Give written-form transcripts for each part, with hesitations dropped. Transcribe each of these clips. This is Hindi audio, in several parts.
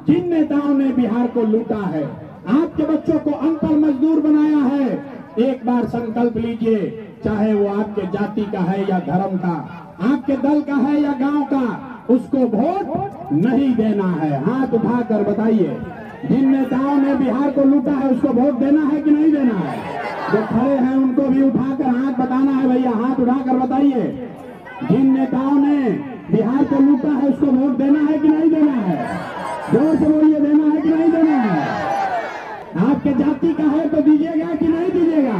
जिन नेताओं ने बिहार को लूटा है, आपके बच्चों को अनपढ़ मजदूर बनाया है, एक बार संकल्प लीजिए, चाहे वो आपके जाति का है या धर्म का, आपके दल का है या गांव का, उसको वोट नहीं देना है। हाथ उठाकर बताइए, जिन नेताओं ने बिहार को लूटा है उसको वोट देना है कि नहीं देना है? जो खड़े हैं उनको भी उठाकर हाथ बताना है भैया, हाथ उठाकर बताइए, जिन नेताओं ने बिहार को लूटा है उसको वोट देना है कि नहीं देना है? जोर से बोलिए, देना है कि नहीं देना है? आपके जाति का है तो दीजिएगा कि नहीं दीजिएगा?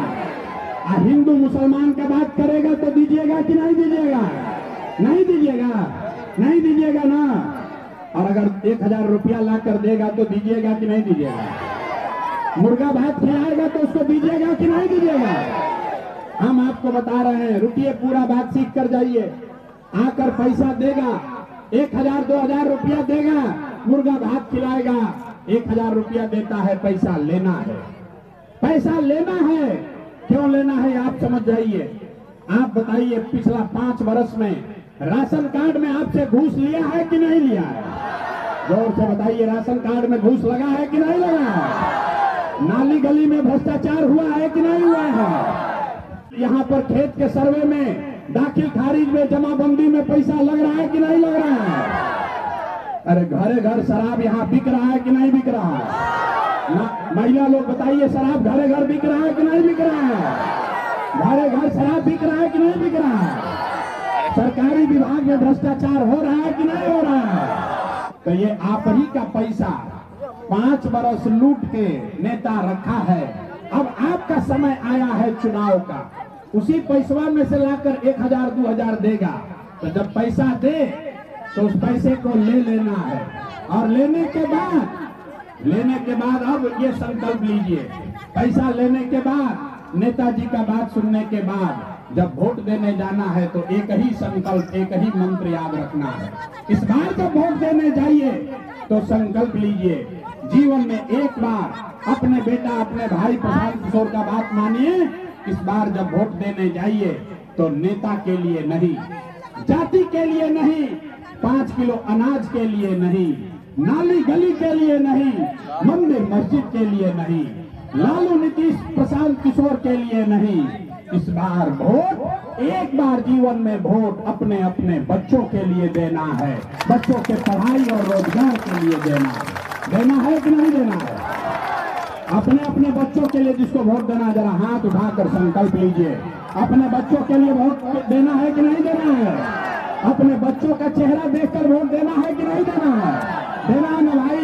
हिंदू मुसलमान का बात करेगा तो दीजिएगा कि नहीं दीजिएगा? नहीं दीजिएगा, नहीं दीजिएगा ना। और अगर 1000 रुपया ला कर देगा तो दीजिएगा कि नहीं दीजिएगा? मुर्गा भात खिलाएगा तो उसको दीजिएगा कि नहीं दीजिएगा? हम आपको बता रहे हैं, रुकिए, पूरा बात सीख कर जाइए। आकर पैसा देगा, 1000 2000 रुपया देगा, मुर्गा भात खिलाएगा, 1000 रुपया देता है, पैसा लेना है, पैसा लेना है। क्यों लेना है आप समझ जाइए। आप बताइए, पिछला 5 वर्ष में राशन कार्ड में आपसे घूस लिया है कि नहीं लिया है? जोर से बताइए, राशन कार्ड में घूस लगा है कि नहीं लगा है? नाली गली में भ्रष्टाचार हुआ है कि नहीं हुआ है? यहाँ पर खेत के सर्वे में, दाखिल खारिज में, जमाबंदी में पैसा लग रहा है कि नहीं लग रहा है? अरे घरे घर शराब यहाँ बिक रहा है कि नहीं बिक रहा है? महिला लोग बताइए, शराब घरे घर बिक रहा है कि नहीं बिक रहा है? घरे घर शराब बिक रहा है कि नहीं बिक रहा है? सरकारी विभाग में भ्रष्टाचार हो रहा है कि नहीं हो रहा है? तो ये आप ही का पैसा 5 बरस लूट के नेता रखा है। अब आपका समय आया है चुनाव का, उसी पैसवा में से लाकर 1000 2000 देगा। तो जब पैसा दे तो उस पैसे को ले लेना है, और लेने के बाद अब ये संकल्प लीजिए, पैसा लेने के बाद, नेताजी का बात सुनने के बाद जब वोट देने जाना है तो एक ही संकल्प, एक ही मंत्र याद रखना है। इस बार जब वोट देने जाइए तो संकल्प लीजिए, जीवन में एक बार अपने बेटा, अपने भाई प्रशांत किशोर का बात मानिए। इस बार जब वोट देने जाइए तो नेता के लिए नहीं, जाति के लिए नहीं, 5 किलो अनाज के लिए नहीं, नाली गली के लिए नहीं, मंदिर मस्जिद के लिए नहीं, लालू नीतीश प्रशांत किशोर के लिए नहीं। इस बार वोट, एक बार जीवन में वोट अपने अपने बच्चों के लिए देना है, बच्चों के पढ़ाई और रोजगार के लिए देना है कि नहीं देना है? अपने अपने बच्चों के लिए जिसको वोट देना, जरा हाथ उठाकर संकल्प लीजिए। अपने बच्चों के लिए वोट देना है कि नहीं देना है? अपने बच्चों का चेहरा देखकर वोट देना है कि नहीं देना है? देना है ना भाई?